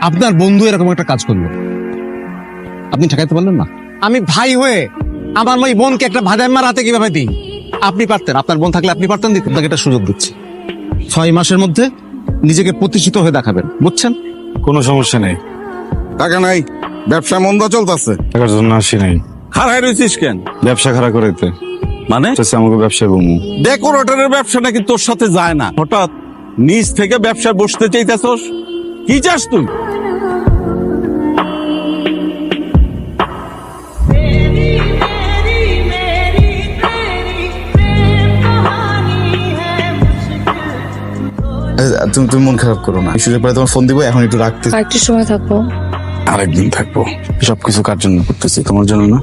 আপনার বন্ধু এরকম একটা কাজ করলো, আপনি ঠেকাইতে পারলেন না? আমি ভাই হয়ে আমার ওই বোনকে একটা ভাদাইম্মার হাতে কিভাবে দিই? আপনি পারতেন, আপনার বোন থাকলে আপনি পারতেন দিতে। আপনাকে একটা সুযোগ দিচ্ছি, 6 মাসের মধ্যে নিজেকে প্রতিষ্ঠিত হয়ে দেখাবেন, বুঝছেন? কোনো সমস্যা নেই, টাকা নাই, ব্যবসা মন্দ চলতেছে। টাকার জন্য আসি নাই, খারাই রয়েছিস কেন? ব্যবসা খারাপ করাইতে। মানে চাচ্ছি আমাকে ব্যবসায় বমু। ডেকোরেটরের ব্যবসা নাকি তোর সাথে যায় না, হঠাৎ নিজ থেকে ব্যবসায় বসতে চাইতেছস? কি চাস তুই? তুমি মন খারাপ করো না, সুযোগ পরে তোমার ফোন দিব, এখন একটু রাখতে। কয়েকটা সময় থাকবো। আরেকদিন থাকবো। সবকিছু কার জন্য করতেছি? তোমার জন্য না?